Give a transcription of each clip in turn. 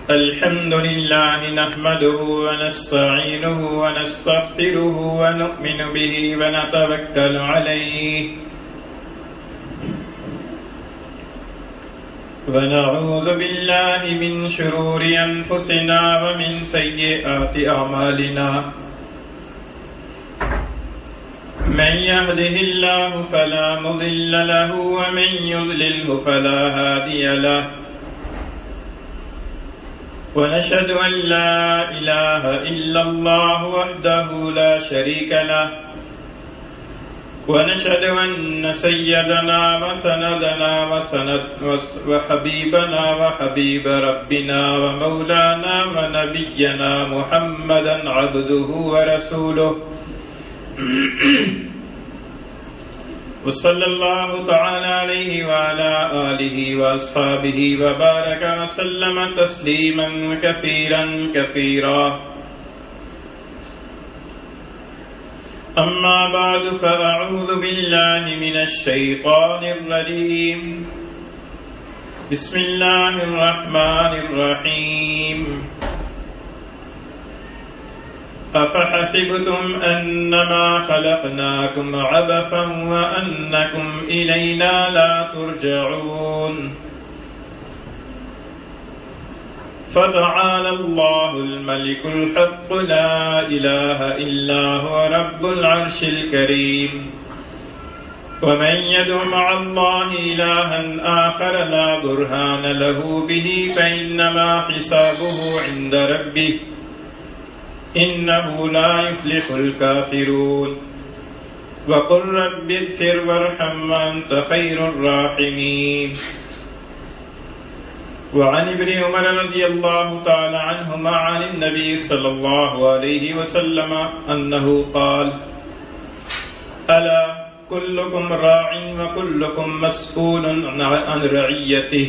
الحمد لله نحمده ونستعينه ونستغفره ونؤمن به ونتوكل عليه ونعوذ بالله من شرور أنفسنا ومن سيئات أعمالنا من يهده الله فلا مضل له ومن يضلله فلا هادي له ونشهد أن لا إله إلا الله وحده لا شريك له ونشهد أن سيدنا وسندنا وحبيبنا وحبيب ربنا ومولانا ونبينا محمدا عبده ورسوله وصلى الله تعالى عليه وعلى آله وأصحابه وبارك وسلم تسليما كثيرا كثيرا أما بعد فأعوذ بالله من الشيطان الرجيم بسم الله الرحمن الرحيم أفحسبتم أنما خلقناكم عبثا وأنكم إلينا لا ترجعون فتعالى الله الملك الحق لا إله إلا هو رب العرش الكريم ومن يدع مع الله إلها آخر لا برهان له به فإنما حسابه عند ربه إنه لا يفلح الكافرون وقل رب اغفر وارحم وأنت خير الراحمين وعن ابن عمر رضي الله تعالى عنهما عن النبي صلى الله عليه وسلم أنه قال ألا كلكم راع وكلكم مسؤول عن رعيته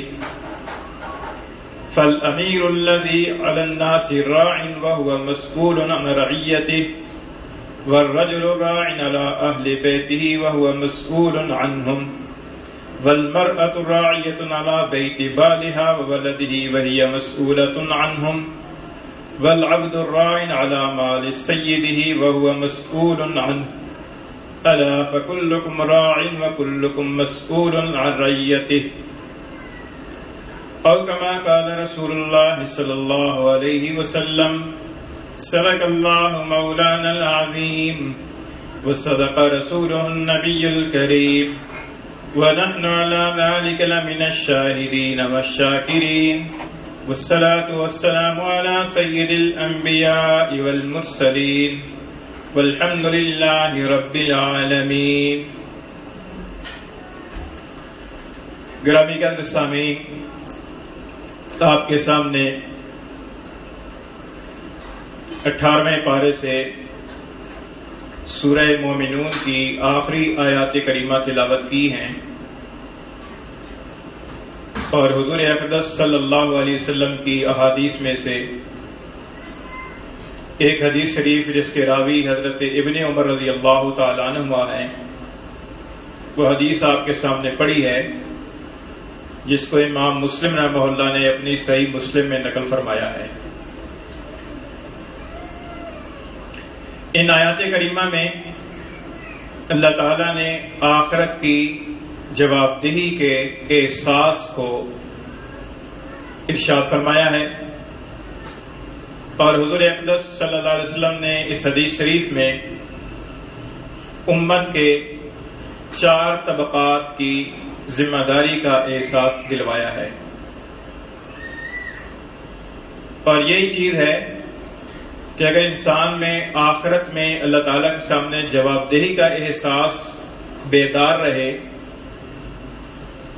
فالأمير الذي على الناس راع وهو مسؤول عن رعيته والرجل راع على أهل بيته وهو مسؤول عنهم والمرأة راعية على بيت بالها وولده وهي مسؤولة عنهم والعبد راع على مال سيده وهو مسؤول عنه ألا فكلكم راع وكلكم مسؤول عن رعيته أو كما قال رسول الله صلى الله عليه وسلم صدق الله مولانا العظيم وصدق رسوله النبي الكريم ونحن على ذلك لمن الشاهدين والشاكرين والصلاة والسلام على سيد الأنبياء والمرسلين والحمد لله رب العالمين. گرامی قدر سامعین، آپ کے سامنے 18ویں پارے سے سورہ مومنون کی آخری آیات کریمہ تلاوت کی ہیں اور حضور اقدس صلی اللہ علیہ وسلم کی احادیث میں سے ایک حدیث شریف جس کے راوی حضرت ابن عمر رضی اللہ تعالیٰ عنہما ہیں، وہ حدیث آپ کے سامنے پڑھی ہے جس کو امام مسلم رحمہ اللہ نے اپنی صحیح مسلم میں نقل فرمایا ہے۔ ان آیات کریمہ میں اللہ تعالیٰ نے آخرت کی جواب دہی کے احساس کو ارشاد فرمایا ہے، اور حضور اقدس صلی اللہ علیہ وسلم نے اس حدیث شریف میں امت کے 4 طبقات کی ذمہ داری کا احساس دلوایا ہے، اور یہی چیز ہے کہ اگر انسان میں آخرت میں اللہ تعالیٰ کے سامنے جواب دہی کا احساس بیدار رہے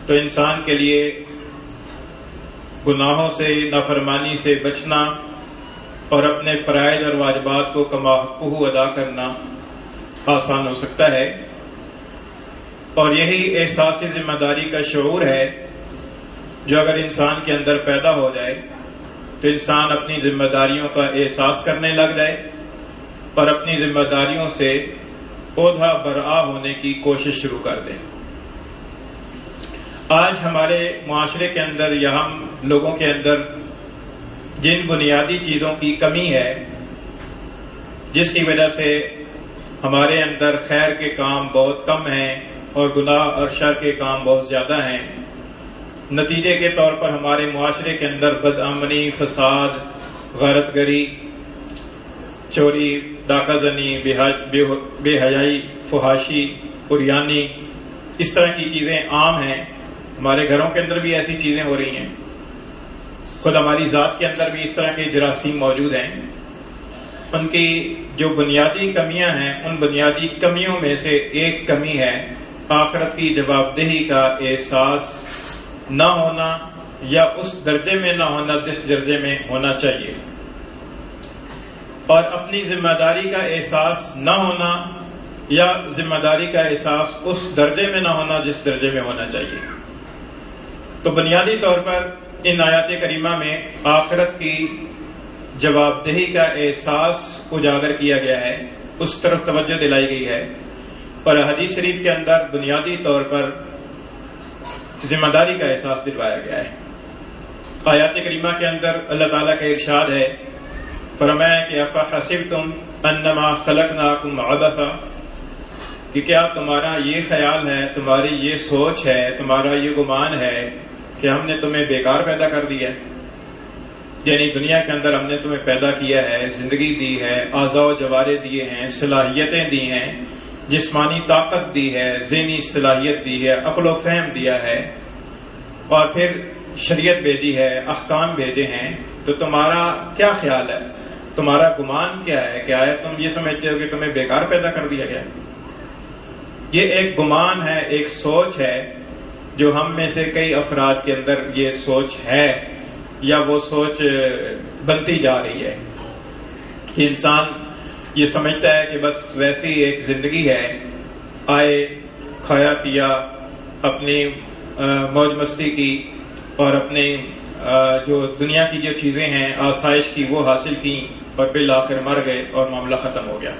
تو انسان کے لیے گناہوں سے، نافرمانی سے بچنا اور اپنے فرائض اور واجبات کو کما حقہ ادا کرنا آسان ہو سکتا ہے، اور یہی احساس ذمہ داری کا شعور ہے جو اگر انسان کے اندر پیدا ہو جائے تو انسان اپنی ذمہ داریوں کا احساس کرنے لگ جائے اور اپنی ذمہ داریوں سے عہدہ برآ ہونے کی کوشش شروع کر دیں۔ آج ہمارے معاشرے کے اندر یا ہم لوگوں کے اندر جن بنیادی چیزوں کی کمی ہے، جس کی وجہ سے ہمارے اندر خیر کے کام بہت کم ہیں اور گناہ اور شر کے کام بہت زیادہ ہیں، نتیجے کے طور پر ہمارے معاشرے کے اندر بدامنی، فساد، غارت گری، چوری، ڈاکہ زنی، بے حیائی، فحاشی، عریانی، اس طرح کی چیزیں عام ہیں۔ ہمارے گھروں کے اندر بھی ایسی چیزیں ہو رہی ہیں، خود ہماری ذات کے اندر بھی اس طرح کے جراثیم موجود ہیں۔ ان کی جو بنیادی کمیاں ہیں، ان بنیادی کمیوں میں سے ایک کمی ہے آخرت کی جواب دہی کا احساس نہ ہونا، یا اس درجے میں نہ ہونا جس درجے میں ہونا چاہیے، اور اپنی ذمہ داری کا احساس نہ ہونا یا ذمہ داری کا احساس اس درجے میں نہ ہونا جس درجے میں ہونا چاہیے۔ تو بنیادی طور پر ان آیات کریمہ میں آخرت کی جواب دہی کا احساس اجاگر کیا گیا ہے، اس طرف توجہ دلائی گئی ہے، اور حدیث شریف کے اندر بنیادی طور پر ذمہ داری کا احساس دلوایا گیا ہے۔ آیات کریمہ کے اندر اللہ تعالیٰ کا ارشاد ہے، فرمایا کہ افحسبتم انما خلقناکم عبثا، کہ کیا تمہارا یہ خیال ہے، تمہاری یہ سوچ ہے، تمہارا یہ گمان ہے کہ ہم نے تمہیں بیکار پیدا کر دیا ہے؟ یعنی دنیا کے اندر ہم نے تمہیں پیدا کیا ہے، زندگی دی ہے، اعضاء و جوارے دیے ہیں، صلاحیتیں دی ہیں، جسمانی طاقت دی ہے، ذہنی صلاحیت دی ہے، عقل و فہم دیا ہے، اور پھر شریعت بھیجی ہے، احکام بھیجے ہیں، تو تمہارا کیا خیال ہے، تمہارا گمان کیا ہے؟ کیا ہے تم یہ سمجھتے ہو کہ تمہیں بیکار پیدا کر دیا گیا؟ یہ ایک گمان ہے، ایک سوچ ہے، جو ہم میں سے کئی افراد کے اندر یہ سوچ ہے یا وہ سوچ بنتی جا رہی ہے کہ انسان یہ سمجھتا ہے کہ بس ویسی ایک زندگی ہے، آئے، کھایا پیا، اپنی موج مستی کی، اور اپنی جو دنیا کی جو چیزیں ہیں آسائش کی وہ حاصل کی، اور بالآخر مر گئے اور معاملہ ختم ہو گیا۔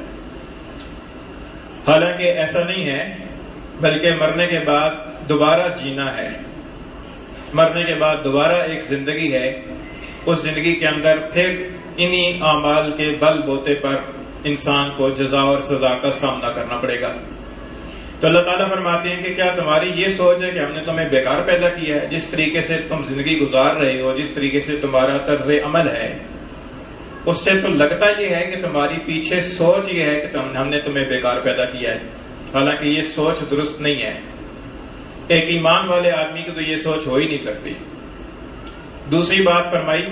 حالانکہ ایسا نہیں ہے، بلکہ مرنے کے بعد دوبارہ جینا ہے، مرنے کے بعد دوبارہ ایک زندگی ہے، اس زندگی کے اندر پھر انہی اعمال کے بل بوتے پر انسان کو جزا اور سزا کا سامنا کرنا پڑے گا۔ تو اللہ تعالیٰ فرماتے ہیں کہ کیا تمہاری یہ سوچ ہے کہ ہم نے تمہیں بیکار پیدا کیا ہے؟ جس طریقے سے تم زندگی گزار رہے ہو، جس طریقے سے تمہارا طرز عمل ہے، اس سے تو لگتا یہ ہے کہ تمہاری پیچھے سوچ یہ ہے کہ ہم نے تمہیں بیکار پیدا کیا ہے، حالانکہ یہ سوچ درست نہیں ہے۔ ایک ایمان والے آدمی کی تو یہ سوچ ہو ہی نہیں سکتی۔ دوسری بات فرمائی،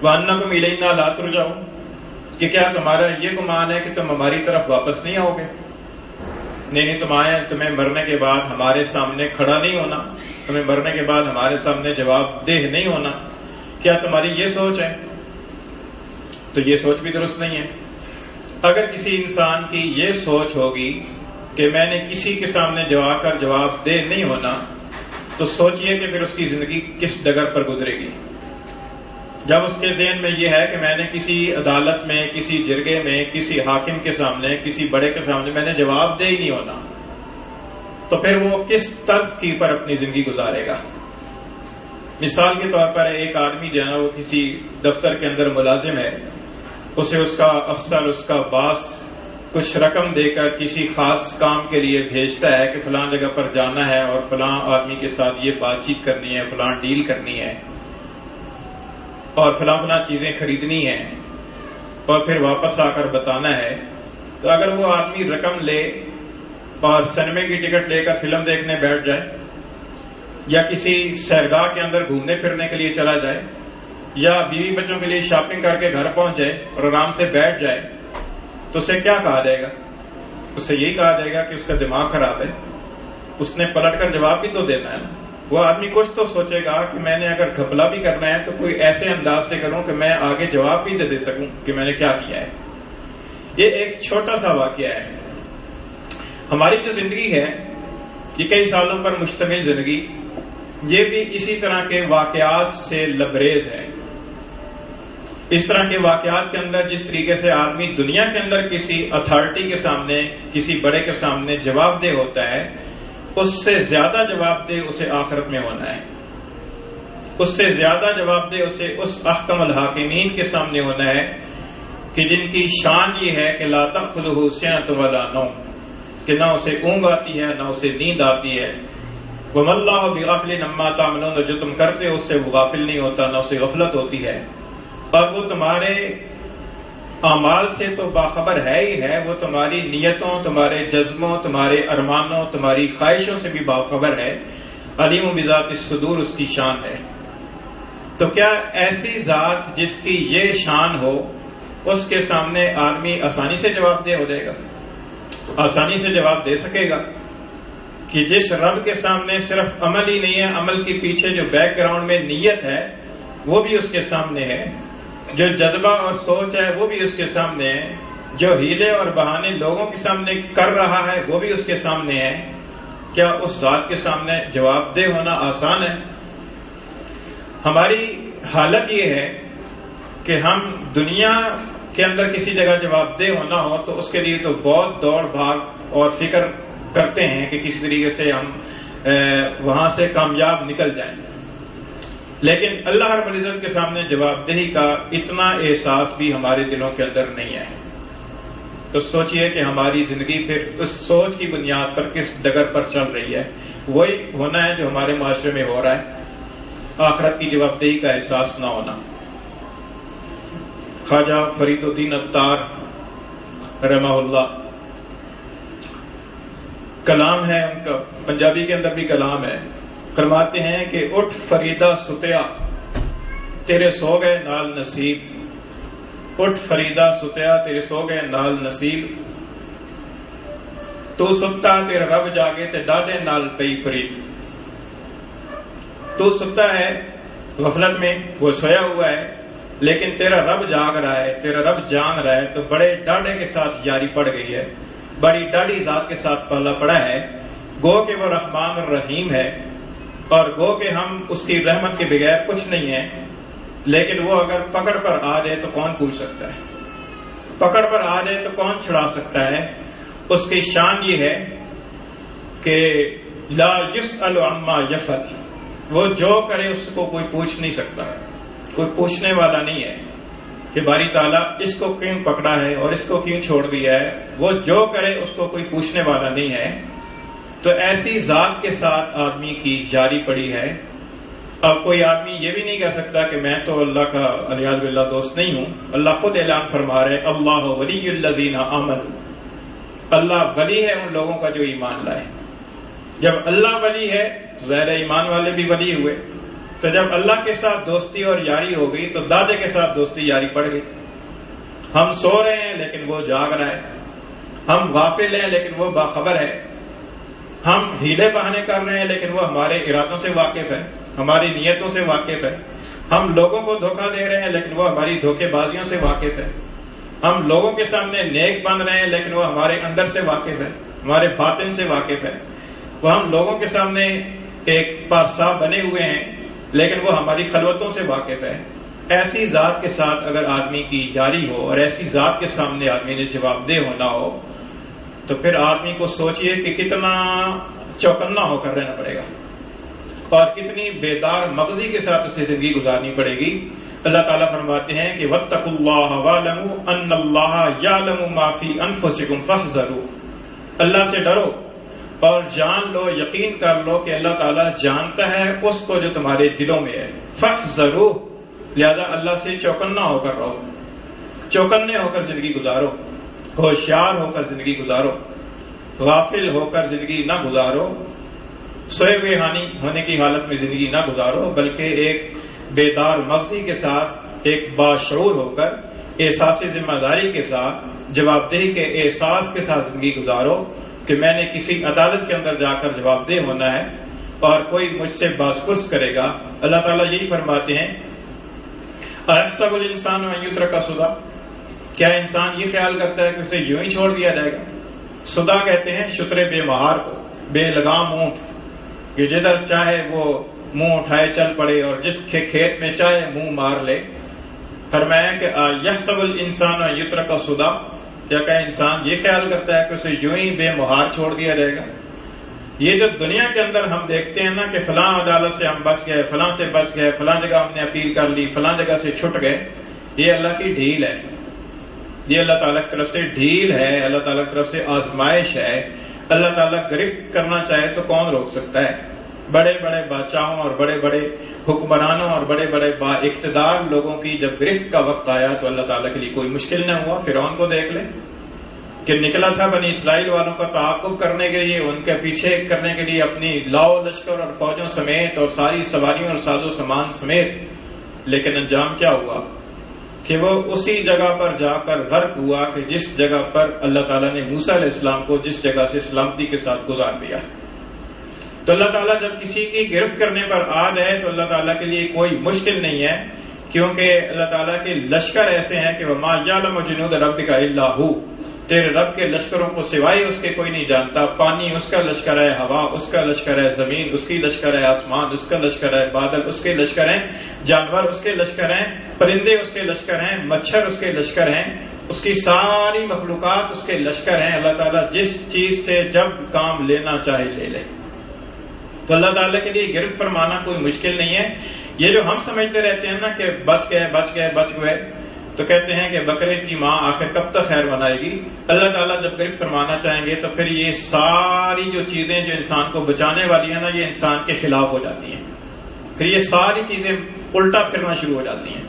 وَأَنَّكُمْ إِلَيْنَا لَا تُرْجَعُونَ، کہ کیا تمہارا یہ گمان ہے کہ تم ہماری طرف واپس نہیں آؤ گے؟ نہیں، تمہیں مرنے کے بعد ہمارے سامنے کھڑا نہیں ہونا، تمہیں مرنے کے بعد ہمارے سامنے جواب دہ نہیں ہونا، کیا تمہاری یہ سوچ ہے؟ تو یہ سوچ بھی درست نہیں ہے۔ اگر کسی انسان کی یہ سوچ ہوگی کہ میں نے کسی کے سامنے جا کر جواب دہ نہیں ہونا، تو سوچئے کہ پھر اس کی زندگی کس ڈگر پر گزرے گی۔ جب اس کے ذہن میں یہ ہے کہ میں نے کسی عدالت میں، کسی جرگے میں، کسی حاکم کے سامنے، کسی بڑے کے سامنے میں نے جواب دہ ہی نہیں ہونا، تو پھر وہ کس طرز کی پر اپنی زندگی گزارے گا؟ مثال کے طور پر ایک آدمی جو ہے وہ کسی دفتر کے اندر ملازم ہے، اسے اس کا افسر، اس کا باس کچھ رقم دے کر کسی خاص کام کے لیے بھیجتا ہے کہ فلاں جگہ پر جانا ہے اور فلاں آدمی کے ساتھ یہ بات چیت کرنی ہے، فلاں ڈیل کرنی ہے، اور فلاں چیزیں خریدنی ہیں، اور پھر واپس آ کر بتانا ہے۔ تو اگر وہ آدمی رقم لے اور سنیما کی ٹکٹ لے کر فلم دیکھنے بیٹھ جائے، یا کسی سیرگاہ کے اندر گھومنے پھرنے کے لیے چلا جائے، یا بیوی بچوں کے لیے شاپنگ کر کے گھر پہنچ جائے اور آرام سے بیٹھ جائے، تو اسے کیا کہا جائے گا؟ اس سے یہی کہا جائے گا کہ اس کا دماغ خراب ہے، اس نے پلٹ کر جواب بھی تو دینا ہے نا۔ وہ آدمی کچھ تو سوچے گا کہ میں نے اگر گھپلا بھی کرنا ہے تو کوئی ایسے انداز سے کروں کہ میں آگے جواب بھی دے سکوں کہ میں نے کیا کیا ہے۔ یہ ایک چھوٹا سا واقعہ ہے۔ ہماری جو زندگی ہے یہ کئی سالوں پر مشتمل زندگی، یہ بھی اسی طرح کے واقعات سے لبریز ہے۔ اس طرح کے واقعات کے اندر جس طریقے سے آدمی دنیا کے اندر کسی اتھارٹی کے سامنے، کسی بڑے کے سامنے جواب دہ ہوتا ہے، اس سے زیادہ جواب دہ اسے آخرت میں ہونا ہے، اس سے زیادہ جواب دہ اسے اس احکم الحاکمین کے سامنے ہونا ہے کہ جن کی شان یہ ہے کہ لا تأخذہ سنۃ ولا نوم، کہ نہ اسے اونگ آتی ہے نہ اسے نیند آتی ہے، وما اللہ بغافل عما تعملون، جو تم کرتے ہو اس سے وہ غافل نہیں ہوتا، نہ اسے غفلت ہوتی ہے، اور وہ تمہارے اعمال سے تو باخبر ہے ہی ہے، وہ تمہاری نیتوں، تمہارے جذبوں، تمہارے ارمانوں، تمہاری خواہشوں سے بھی باخبر ہے، علیم بذات الصدور اس کی شان ہے۔ تو کیا ایسی ذات جس کی یہ شان ہو اس کے سامنے آدمی آسانی سے جواب دہ ہو جائے گا؟ آسانی سے جواب دے سکے گا؟ کہ جس رب کے سامنے صرف عمل ہی نہیں ہے، عمل کے پیچھے جو بیک گراؤنڈ میں نیت ہے وہ بھی اس کے سامنے ہے، جو جذبہ اور سوچ ہے وہ بھی اس کے سامنے ہے، جو ہیلے اور بہانے لوگوں کے سامنے کر رہا ہے وہ بھی اس کے سامنے ہے، کیا اس ذات کے سامنے جواب دہ ہونا آسان ہے؟ ہماری حالت یہ ہے کہ ہم دنیا کے اندر کسی جگہ جواب دہ ہونا ہو تو اس کے لیے تو بہت دوڑ بھاگ اور فکر کرتے ہیں کہ کسی طریقے سے ہم وہاں سے کامیاب نکل جائیں، لیکن اللہ رب العزت کے سامنے جواب دہی کا اتنا احساس بھی ہمارے دلوں کے اندر نہیں ہے۔ تو سوچئے کہ ہماری زندگی پھر اس سوچ کی بنیاد پر کس ڈگر پر چل رہی ہے؟ وہی ہونا ہے جو ہمارے معاشرے میں ہو رہا ہے، آخرت کی جواب دہی کا احساس نہ ہونا۔ خواجہ فرید الدین عطار رحمہ اللہ، کلام ہے ان کا، پنجابی کے اندر بھی کلام ہے، فرماتے ہیں کہ اٹھ فریدہ ستیا تیرے سو گئے نال نصیب، اٹھ فریدہ ستیا تیرے سو گئے نال نصیب، تو ستا تیرا رب جاگے تے ڈاڈے نال پئی فرید۔ تو ستا ہے غفلت میں، وہ سویا ہوا ہے، لیکن تیرا رب جاگ رہا ہے، تیرا رب جان رہا ہے، تو بڑے ڈاڈے کے ساتھ یاری پڑ گئی ہے، بڑی ڈاڈی ذات کے ساتھ پلا پڑا ہے، گو کہ وہ رحمان الرحیم ہے، اور گو کہ ہم اس کی رحمت کے بغیر کچھ نہیں ہیں، لیکن وہ اگر پکڑ پر آ جائے تو کون پوچھ سکتا ہے؟ پکڑ پر آ جائے تو کون چھڑا سکتا ہے؟ اس کی شان یہ ہے کہ لا یسأل عما یفعل، وہ جو کرے اس کو کوئی پوچھ نہیں سکتا، کوئی پوچھنے والا نہیں ہے کہ باری تعالیٰ اس کو کیوں پکڑا ہے اور اس کو کیوں چھوڑ دیا ہے، وہ جو کرے اس کو کوئی پوچھنے والا نہیں ہے۔ تو ایسی ذات کے ساتھ آدمی کی جاری پڑی ہے۔ اب کوئی آدمی یہ بھی نہیں کہہ سکتا کہ میں تو اللہ کا علیہ باللہ دوست نہیں ہوں، اللہ خود اعلان فرما رہے اللہ ولی الذین آمنوا، اللہ ولی ہے ان لوگوں کا جو ایمان لائے۔ جب اللہ ولی ہے ظاہر ایمان والے بھی ولی ہوئے، تو جب اللہ کے ساتھ دوستی اور یاری ہو گئی تو دادے کے ساتھ دوستی یاری پڑ گئی۔ ہم سو رہے ہیں لیکن وہ جاگ رہا ہے، ہم غافل ہیں لیکن وہ باخبر ہے، ہم ہیلے بہانے کر رہے ہیں لیکن وہ ہمارے ارادوں سے واقف ہے، ہماری نیتوں سے واقف ہے، ہم لوگوں کو دھوکہ دے رہے ہیں لیکن وہ ہماری دھوکے بازیوں سے واقف ہے، ہم لوگوں کے سامنے نیک بن رہے ہیں لیکن وہ ہمارے اندر سے واقف ہے، ہمارے باطن سے واقف ہے، وہ ہم لوگوں کے سامنے ایک پارسا بنے ہوئے ہیں لیکن وہ ہماری خلوتوں سے واقف ہے۔ ایسی ذات کے ساتھ اگر آدمی کی یاری ہو اور ایسی ذات کے سامنے آدمی نے جواب دہ ہونا ہو تو پھر آدمی کو سوچئے کہ کتنا چوکنا ہو کر رہنا پڑے گا اور کتنی بیدار مغزی کے ساتھ اسے زندگی گزارنی پڑے گی۔ اللہ تعالیٰ فرماتے ہیں کہ واتقوا اللہ واعلموا ان اللہ یعلم ما فی انفسکم فاحذروا، اللہ سے ڈرو اور جان لو، یقین کر لو کہ اللہ تعالیٰ جانتا ہے اس کو جو تمہارے دلوں میں ہے۔ فاحذروا، لہذا اللہ سے چوکنا ہو کر رہو، چوکنے ہو کر زندگی گزارو، ہوشیار ہو کر زندگی گزارو، غافل ہو کر زندگی نہ گزارو، سوئے ہوئے ہونے کی حالت میں زندگی نہ گزارو، بلکہ ایک بیدار مغزی کے ساتھ، ایک باشعور ہو کر، احساس ذمہ داری کے ساتھ، جواب دہی کے احساس کے ساتھ زندگی گزارو کہ میں نے کسی عدالت کے اندر جا کر جواب دہ ہونا ہے اور کوئی مجھ سے باز پرس کرے گا۔ اللہ تعالیٰ یہی فرماتے ہیں اَيَحْسَبُ الْإِنسَانُ أَن يُتْرَكَ سُدًى، کیا انسان یہ خیال کرتا ہے کہ اسے یوں ہی چھوڑ دیا جائے گا؟ سدا کہتے ہیں شترے بے مہار کو، بے لگام اونٹ، کہ جدھر چاہے وہ منہ اٹھائے چل پڑے اور جس کے کھیت میں چاہے منہ مار لے۔ فرمایا کہ یحسب الانسان ان یترک سدی، کیا کہ انسان یہ خیال کرتا ہے کہ اسے یوں ہی بے مہار چھوڑ دیا جائے گا؟ یہ جو دنیا کے اندر ہم دیکھتے ہیں نا کہ فلاں عدالت سے ہم بچ گئے، فلاں سے بچ گئے، فلاں جگہ ہم نے اپیل کر لی، فلاں جگہ سے چھٹ گئے، یہ اللہ کی ڈھیل ہے، یہ اللہ تعالیٰ کی طرف سے ڈھیل ہے، اللہ تعالیٰ کی طرف سے آزمائش ہے۔ اللہ تعالیٰ گرفت کرنا چاہے تو کون روک سکتا ہے؟ بڑے بڑے بادشاہوں اور بڑے بڑے حکمرانوں اور بڑے بڑے با اقتدار لوگوں کی جب گرفت کا وقت آیا تو اللہ تعالیٰ کے لیے کوئی مشکل نہ ہوا۔ فرعون کو دیکھ لیں کہ نکلا تھا بنی اسرائیل والوں کا تعاقب کرنے کے لیے، ان کے پیچھے کرنے کے لیے اپنی لاؤ لشکر اور فوجوں سمیت اور ساری سواریوں اور ساز و سامان سمیت، لیکن انجام کیا ہوا کہ وہ اسی جگہ پر جا کر غرق ہوا کہ جس جگہ پر اللہ تعالیٰ نے موسیٰ علیہ السلام کو جس جگہ سے سلامتی کے ساتھ گزار دیا۔ تو اللہ تعالیٰ جب کسی کی گرفت کرنے پر آ جائے تو اللہ تعالیٰ کے لیے کوئی مشکل نہیں ہے، کیونکہ اللہ تعالیٰ کے لشکر ایسے ہیں کہ وَمَا يَعْلَمُ جُنُودَ رَبِّكَ إِلَّا هُوَ، تیرے رب کے لشکروں کو سوائے اس کے کوئی نہیں جانتا۔ پانی اس کا لشکر ہے، ہوا اس کا لشکر ہے، زمین اس کی لشکر ہے، آسمان اس کا لشکر ہے، بادل اس کے لشکر ہیں، جانور اس کے لشکر ہیں، پرندے اس کے لشکر ہیں، مچھر اس کے لشکر ہیں، اس کی ساری مخلوقات اس کے لشکر ہیں۔ اللہ تعالیٰ جس چیز سے جب کام لینا چاہے لے لے۔ تو اللہ تعالیٰ کے لیے گرفت فرمانا کوئی مشکل نہیں ہے۔ یہ جو ہم سمجھتے رہتے ہیں نا کہ بچ گئے تو کہتے ہیں کہ بکرے کی ماں آخر کب تک خیر بنائے گی؟ اللہ تعالیٰ جب گرفت فرمانا چاہیں گے تو پھر یہ ساری جو چیزیں جو انسان کو بچانے والی ہیں نا، یہ انسان کے خلاف ہو جاتی ہیں، پھر یہ ساری چیزیں الٹا پھرنا شروع ہو جاتی ہیں۔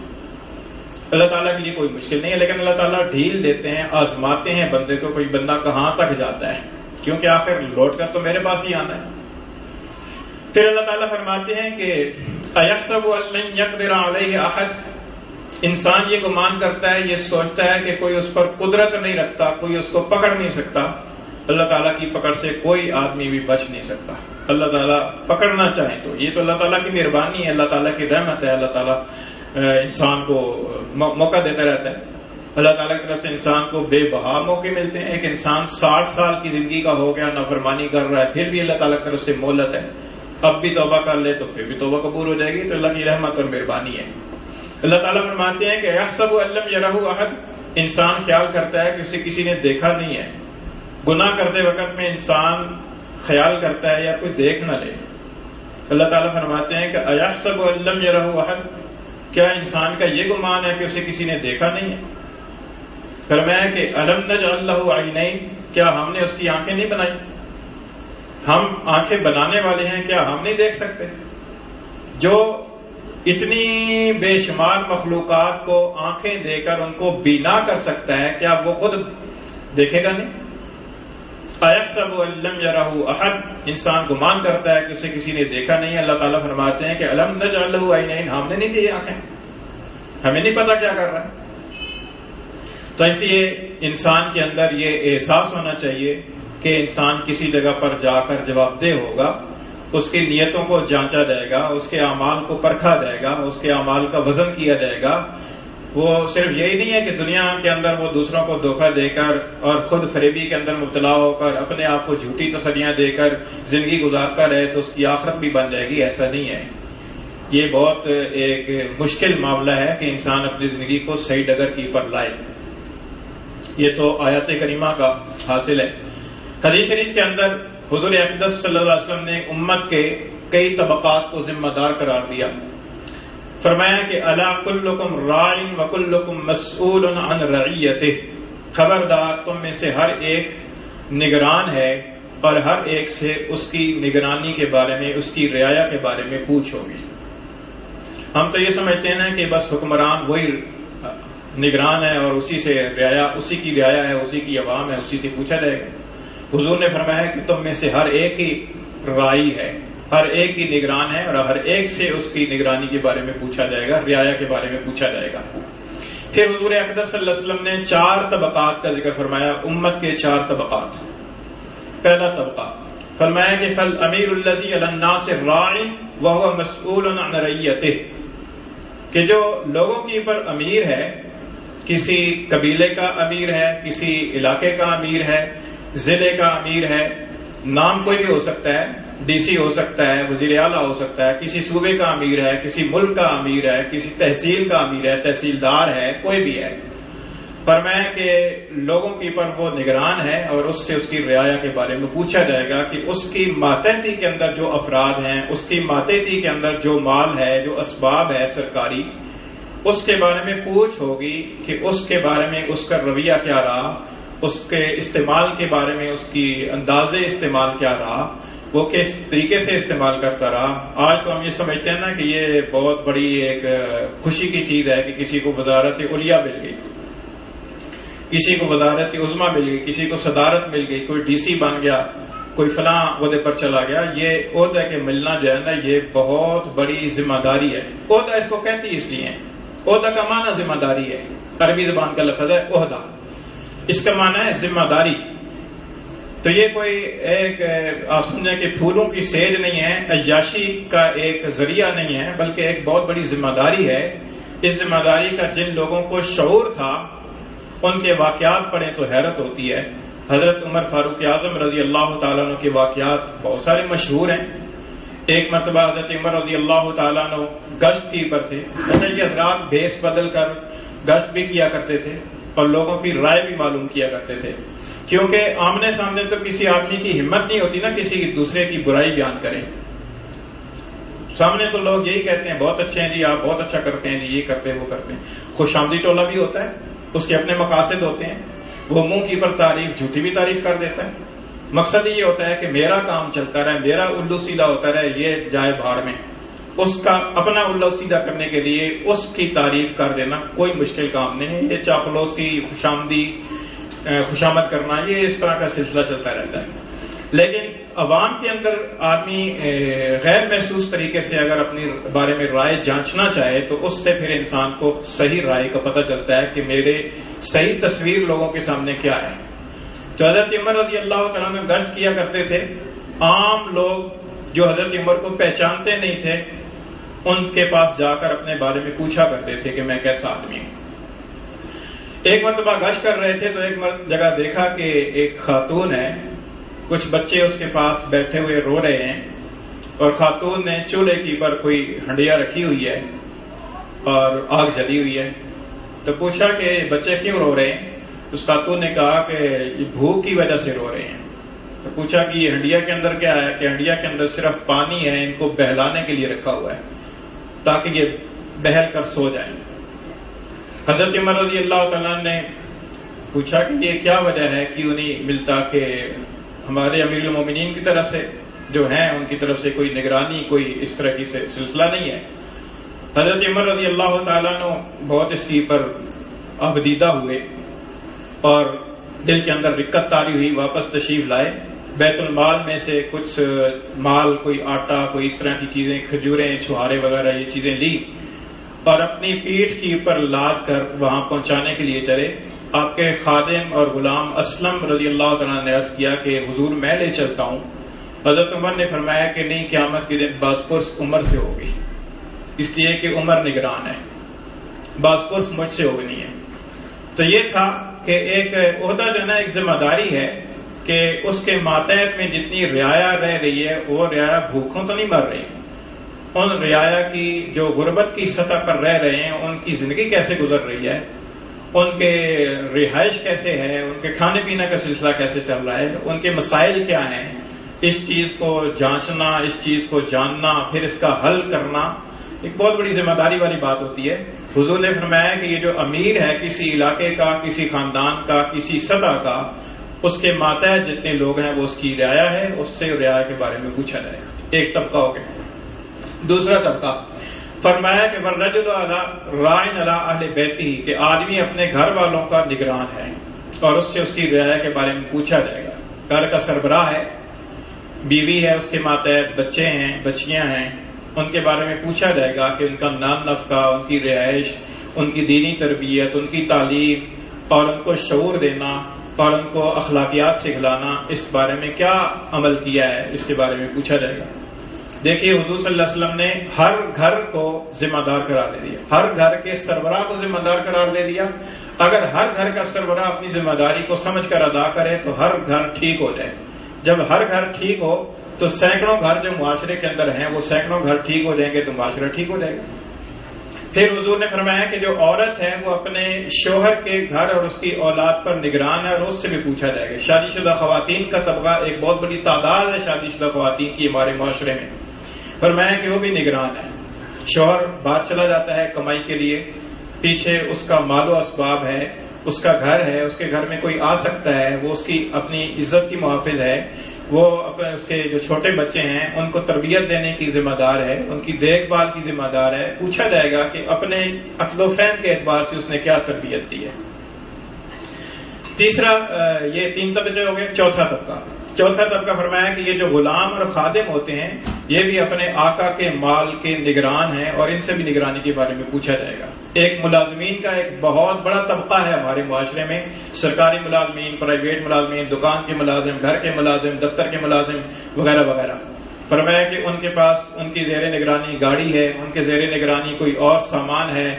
اللہ تعالیٰ کے لیے کوئی مشکل نہیں ہے، لیکن اللہ تعالیٰ ڈھیل دیتے ہیں، آزماتے ہیں بندے کو، کوئی بندہ کہاں تک جاتا ہے، کیونکہ آخر لوٹ کر تو میرے پاس ہی آنا ہے۔ پھر اللہ تعالیٰ فرماتے ہیں کہ اَيَحْسَبُ أَن لَّن يَقْدِرَ عَلَيْهِ أَحَدٌ، انسان یہ گمان کرتا ہے، یہ سوچتا ہے کہ کوئی اس پر قدرت نہیں رکھتا، کوئی اس کو پکڑ نہیں سکتا۔ اللہ تعالیٰ کی پکڑ سے کوئی آدمی بھی بچ نہیں سکتا۔ اللہ تعالیٰ پکڑنا چاہیں تو یہ تو اللہ تعالیٰ کی مہربانی ہے، اللہ تعالیٰ کی رحمت ہے، اللہ تعالیٰ انسان کو موقع دیتا رہتا ہے۔ اللہ تعالیٰ کی طرف سے انسان کو بے بہا موقع ملتے ہیں۔ ایک انسان 60 سال کی زندگی کا ہو گیا، نافرمانی کر رہا ہے، پھر بھی اللہ تعالیٰ کی طرف سے مہلت ہے، اب بھی توبہ کر لے تو پھر بھی توبہ قبول ہو جائے گی۔ تو اللہ کی رحمت اور مہربانی ہے۔ اللہ تعالیٰ فرماتے ہیں کہ یحسب ان لم یرہ احد، انسان خیال کرتا ہے کہ اسے کسی نے دیکھا نہیں ہے۔ گناہ کرتے وقت میں انسان خیال کرتا ہے یا کوئی دیکھ نہ لے۔ اللہ تعالیٰ فرماتے ہیں کہ ایحسب ان لم یرہ احد، کیا انسان کا یہ گمان ہے کہ اسے کسی نے دیکھا نہیں ہے؟ فرمایا کہ الم نجعل لہ عینین، کیا ہم نے اس کی آنکھیں نہیں بنائی؟ ہم آنکھیں بنانے والے ہیں، کیا ہم نہیں دیکھ سکتے؟ جو اتنی بے شمار مخلوقات کو آنکھیں دے کر ان کو بینا کر سکتا ہے، کیا وہ خود دیکھے گا نہیں؟ ایحسب ان لم یرہ احد، انسان گمان کرتا ہے کہ اسے کسی نے دیکھا نہیں۔ اللہ تعالیٰ فرماتے ہیں کہ الم نجعل لہ عینین، ہم نے نہیں دی آنکھیں، ہمیں نہیں پتا کیا کر رہا ہے۔ تو اس لیے انسان کے اندر یہ احساس ہونا چاہیے کہ انسان کسی جگہ پر جا کر جواب دہ ہوگا، اس کی نیتوں کو جانچا جائے گا، اس کے اعمال کو پرکھا جائے گا، اس کے اعمال کا وزن کیا جائے گا۔ وہ صرف یہی نہیں ہے کہ دنیا کے اندر وہ دوسروں کو دھوکہ دے کر اور خود فریبی کے اندر مبتلا ہو کر اپنے آپ کو جھوٹی تسلیاں دے کر زندگی گزارتا رہے تو اس کی آخرت بھی بن جائے گی، ایسا نہیں ہے۔ یہ بہت ایک مشکل معاملہ ہے کہ انسان اپنی زندگی کو صحیح ڈگر کی پر لائے۔ یہ تو آیات کریمہ کا حاصل ہے۔ حدیث شریف کے اندر حضور اقدس صلی اللہ علیہ وسلم نے امت کے کئی طبقات کو ذمہ دار قرار دیا۔ فرمایا کہ الا کلکم راع وکلکم مسئول عن رعیتہ، خبردار تم میں سے ہر ایک نگران ہے اور ہر ایک سے اس کی نگرانی کے بارے میں، اس کی رعایا کے بارے میں پوچھ ہوگی۔ ہم تو یہ سمجھتے ہیں کہ بس حکمران وہی نگران ہے اور اسی سے رعایا، اسی کی رعایا ہے، اسی کی عوام ہے، اسی سے پوچھا جائے گا۔ حضور نے فرمایا کہ تم میں سے ہر ایک ہی رائی ہے، ہر ایک کی نگران ہے اور ہر ایک سے اس کی نگرانی کے بارے میں پوچھا جائے گا، رعایا کے بارے میں پوچھا جائے گا۔ پھر حضور اقدس صلی اللہ علیہ وسلم نے 4 طبقات کا ذکر فرمایا، امت کے 4 طبقات۔ پہلا طبقہ فرمایا کہ فالامیر الذی علی الناس راع وهو مسئول عن رعیتہ، کہ جو لوگوں کے اوپر امیر ہے، کسی قبیلے کا امیر ہے، کسی علاقے کا امیر ہے، ضلع کا امیر ہے، نام کوئی بھی ہو سکتا ہے، ڈی سی ہو سکتا ہے، وزیر اعلیٰ ہو سکتا ہے، کسی صوبے کا امیر ہے، کسی ملک کا امیر ہے، کسی تحصیل کا امیر ہے، تحصیلدار ہے، کوئی بھی ہے۔ فرمایا کہ لوگوں کے اوپر وہ نگران ہے اور اس سے اس کی رعایا کے بارے میں پوچھا جائے گا کہ اس کی ماتحتی کے اندر جو افراد ہیں، اس کی ماتحتی کے اندر جو مال ہے، جو اسباب ہے سرکاری، اس کے بارے میں پوچھ ہوگی کہ اس کے بارے میں اس کا رویہ کیا رہا، اس کے استعمال کے بارے میں اس کی انداز استعمال کیا رہا، وہ کس طریقے سے استعمال کرتا رہا۔ آج تو ہم یہ سمجھتے ہیں نا کہ یہ بہت بڑی ایک خوشی کی چیز ہے کہ کسی کو وزارت علیہ مل گئی، کسی کو وزارت عظمیٰ مل گئی، کسی کو صدارت مل گئی، کوئی ڈی سی بن گیا، کوئی فلاں عہدے پر چلا گیا۔ یہ عہدے کے ملنا جو ہے نا یہ بہت بڑی ذمہ داری ہے۔ عہدہ اس کو کہتی اس لیے ہے، عہدہ کا معنی ذمہ داری ہے، عربی زبان کا لفظ ہے عہدہ، اس کا معنی ہے ذمہ داری۔ تو یہ کوئی ایک آپ سمجھیں کہ پھولوں کی سیج نہیں ہے، عیاشی کا ایک ذریعہ نہیں ہے، بلکہ ایک بہت بڑی ذمہ داری ہے۔ اس ذمہ داری کا جن لوگوں کو شعور تھا ان کے واقعات پڑھیں تو حیرت ہوتی ہے۔ حضرت عمر فاروق اعظم رضی اللہ تعالیٰ عنہ کے واقعات بہت سارے مشہور ہیں۔ ایک مرتبہ حضرت عمر رضی اللہ تعالیٰ عنہ گشت کی پر تھے، ایسا یہ حضرات بھیس بدل کر گشت بھی کیا کرتے تھے اور لوگوں کی رائے بھی معلوم کیا کرتے تھے، کیونکہ آمنے سامنے تو کسی آدمی کی ہمت نہیں ہوتی نا کسی دوسرے کی برائی بیان کرے۔ سامنے تو لوگ یہی کہتے ہیں بہت اچھے ہیں جی، آپ بہت اچھا کرتے ہیں جی، یہ کرتے ہیں وہ کرتے ہیں۔ خوش آمدی ٹولہ بھی ہوتا ہے، اس کے اپنے مقاصد ہوتے ہیں، وہ منہ کی پر تعریف جھوٹی بھی تعریف کر دیتا ہے۔ مقصد یہ ہوتا ہے کہ میرا کام چلتا رہے، میرا الو سیدھا ہوتا رہے، یہ جائے بھاڑ میں۔ اس کا اپنا الو سیدھا کرنے کے لیے اس کی تعریف کر دینا کوئی مشکل کام نہیں ہے۔ یہ چاپلوسی، خوشامد کرنا، یہ اس طرح کا سلسلہ چلتا رہتا ہے۔ لیکن عوام کے اندر آدمی غیر محسوس طریقے سے اگر اپنی بارے میں رائے جانچنا چاہے تو اس سے پھر انسان کو صحیح رائے کا پتہ چلتا ہے کہ میرے صحیح تصویر لوگوں کے سامنے کیا ہے۔ تو حضرت عمر رضی اللہ تعالیٰ میں گشت کیا کرتے تھے، عام لوگ جو حضرت عمر کو پہچانتے نہیں تھے ان کے پاس جا کر اپنے بارے میں پوچھا کرتے تھے کہ میں کیسا آدمی ہوں۔ ایک مرتبہ گشت کر رہے تھے تو ایک جگہ دیکھا کہ ایک خاتون ہے، کچھ بچے اس کے پاس بیٹھے ہوئے رو رہے ہیں اور خاتون نے چولہے کی پر کوئی ہنڈیا رکھی ہوئی ہے اور آگ جلی ہوئی ہے۔ تو پوچھا کہ بچے کیوں رو رہے ہیں؟ اس خاتون نے کہا کہ یہ بھوک کی وجہ سے رو رہے ہیں۔ تو پوچھا کہ یہ ہنڈیا کے اندر کیا ہے؟ کہ ہنڈیا کے اندر صرف پانی ہے، ان کو بہلانے کے لیے رکھا ہوا ہے تاکہ یہ بہل کر سو جائیں۔ حضرت عمر رضی اللہ تعالیٰ نے پوچھا کہ یہ کیا وجہ ہے، کیوں نہیں ملتا کہ ہمارے امیر المومنین کی طرف سے جو ہیں ان کی طرف سے کوئی نگرانی، کوئی اس طرح کی سلسلہ نہیں ہے۔ حضرت عمر رضی اللہ تعالیٰ نے بہت اس کی پر آبدیدہ ہوئے اور دل کے اندر رکت طاری ہوئی، واپس تشریف لائے، بیت المال میں سے کچھ مال، کوئی آٹا، کوئی اس طرح کی چیزیں، کھجوریں، چھہارے وغیرہ یہ چیزیں لی اور اپنی پیٹھ کی اوپر لاد کر وہاں پہنچانے کے لیے چلے۔ آپ کے خادم اور غلام اسلم رضی اللہ تعالیٰ نے عرض کیا کہ حضور میں لے چلتا ہوں۔ حضرت عمر نے فرمایا کہ نہیں، قیامت کے دن باز پرس عمر سے ہوگی، اس لیے کہ عمر نگران ہے، باز پرس مجھ سے ہوگی نہیں ہے۔ تو یہ تھا کہ ایک عہدہ جو ہے نا ایک ذمہ داری ہے کہ اس کے ماتحت میں جتنی رعایا رہ رہی ہے وہ رعایا بھوکوں تو نہیں مر رہی، ان رعایا کی جو غربت کی سطح پر رہ رہے ہیں ان کی زندگی کیسے گزر رہی ہے، ان کے رہائش کیسے ہے، ان کے کھانے پینے کا سلسلہ کیسے چل رہا ہے، ان کے مسائل کیا ہیں، اس چیز کو جانچنا، اس چیز کو جاننا، پھر اس کا حل کرنا ایک بہت بڑی ذمہ داری والی بات ہوتی ہے۔ حضور نے فرمایا کہ یہ جو امیر ہے کسی علاقے کا، کسی خاندان کا، کسی سطح کا، اس کے ماتحت جتنے لوگ ہیں وہ اس کی رعایا ہے، اس سے رعایا کے بارے میں پوچھا جائے گا۔ ایک طبقہ ہو گیا۔ دوسرا طبقہ فرمایا کہ والرجل راع علی اہل بیتہ، کہ آدمی اپنے گھر والوں کا نگران ہے اور اس سے اس کی رعایا کے بارے میں پوچھا جائے گا۔ گھر کا سربراہ ہے، بیوی ہے اس کے ماتحت، بچے ہیں، بچیاں ہیں، ان کے بارے میں پوچھا جائے گا کہ ان کا نان نفقہ، ان کی رہائش، ان کی دینی تربیت، ان کی تعلیم اور ان کو شعور دینا اور ان کو اخلاقیات سکھلانا، اس بارے میں کیا عمل کیا ہے، اس کے بارے میں پوچھا جائے گا۔ دیکھیے حضور صلی اللہ علیہ وسلم نے ہر گھر کو ذمہ دار قرار دے دیا، ہر گھر کے سربراہ کو ذمہ دار قرار دے دیا۔ اگر ہر گھر کا سربراہ اپنی ذمہ داری کو سمجھ کر ادا کرے تو ہر گھر ٹھیک ہو جائے۔ جب ہر گھر ٹھیک ہو تو سینکڑوں گھر جو معاشرے کے اندر ہیں وہ سینکڑوں گھر ٹھیک ہو جائیں گے تو معاشرہ ٹھیک ہو جائے گا۔ پھر حضور نے فرمایا کہ جو عورت ہے وہ اپنے شوہر کے گھر اور اس کی اولاد پر نگران ہے اور اس سے بھی پوچھا جائے گا. شادی شدہ خواتین کا طبقہ ایک بہت بڑی تعداد ہے شادی شدہ خواتین کی ہمارے معاشرے میں. فرمایا کہ وہ بھی نگران ہے. شوہر باہر چلا جاتا ہے کمائی کے لیے, پیچھے اس کا مال و اسباب ہے, اس کا گھر ہے, اس کے گھر میں کوئی آ سکتا ہے, وہ اس کی اپنی عزت کی محافظ ہے, وہ اپنے اس کے جو چھوٹے بچے ہیں ان کو تربیت دینے کی ذمہ دار ہے, ان کی دیکھ بھال کی ذمہ دار ہے. پوچھا جائے گا کہ اپنے عقل و فہم کے اعتبار سے اس نے کیا تربیت دی ہے. تیسرا, یہ 3 طبقے ہو گئے. چوتھا طبقہ فرمایا کہ یہ جو غلام اور خادم ہوتے ہیں یہ بھی اپنے آقا کے مال کے نگران ہیں اور ان سے بھی نگرانی کے بارے میں پوچھا جائے گا. ایک ملازمین کا ایک بہت بڑا طبقہ ہے ہمارے معاشرے میں, سرکاری ملازمین, پرائیویٹ ملازمین, دکان کے ملازم, گھر کے ملازم, دفتر کے ملازم وغیرہ وغیرہ. فرمایا کہ ان کے پاس ان کی زیر نگرانی گاڑی ہے, ان کے زیر نگرانی کوئی اور سامان ہے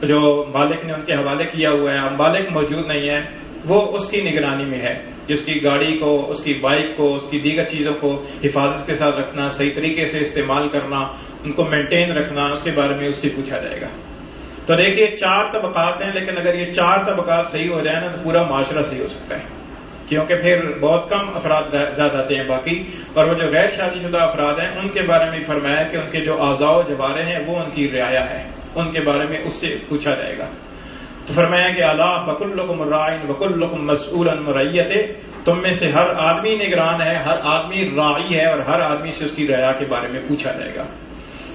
جو مالک نے ان کے حوالے کیا ہوا ہے, اب مالک موجود نہیں ہے, وہ اس کی نگرانی میں ہے. جس کی گاڑی کو, اس کی بائک کو, اس کی دیگر چیزوں کو حفاظت کے ساتھ رکھنا, صحیح طریقے سے استعمال کرنا, ان کو مینٹین رکھنا, اس کے بارے میں اس سے پوچھا جائے گا. تو دیکھیے 4 طبقات ہیں, لیکن اگر یہ 4 طبقات صحیح ہو جائے نا تو پورا معاشرہ صحیح ہو سکتا ہے, کیونکہ پھر بہت کم افراد رہ جاتے ہیں باقی. اور وہ جو غیر شادی شدہ افراد ہیں ان کے بارے میں فرمایا کہ ان کے جو اعضاء و جوارح ہیں وہ ان کی رعایا ہے, ان کے بارے میں اس سے پوچھا جائے گا. تو فرمایا کہ الا فکلکم راع وکلکم مسئول عن رعیتہ, تم میں سے ہر آدمی نگران ہے, ہر آدمی راعی ہے اور ہر آدمی سے اس کی رعایا کے بارے میں پوچھا جائے گا.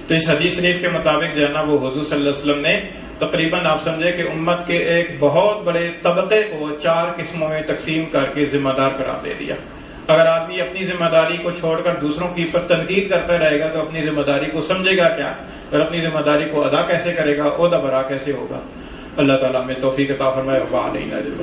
تو اس حدیث شریف کے مطابق جو ہے نا وہ حضور صلی اللہ علیہ وسلم نے تقریباً آپ سمجھے کہ امت کے ایک بہت بڑے طبقے کو 4 قسموں میں تقسیم کر کے ذمہ دار قرار دے دیا. اگر آدمی اپنی ذمہ داری کو چھوڑ کر دوسروں کی پر تنقید کرتا رہے گا تو اپنی ذمہ داری کو سمجھے گا کیا, اور اپنی ذمہ داری کو ادا کیسے کرے گا, عہدہ برا کیسے ہوگا. اللہ تعالیٰ میں توفیق عطا فرمائے. وعلینا جل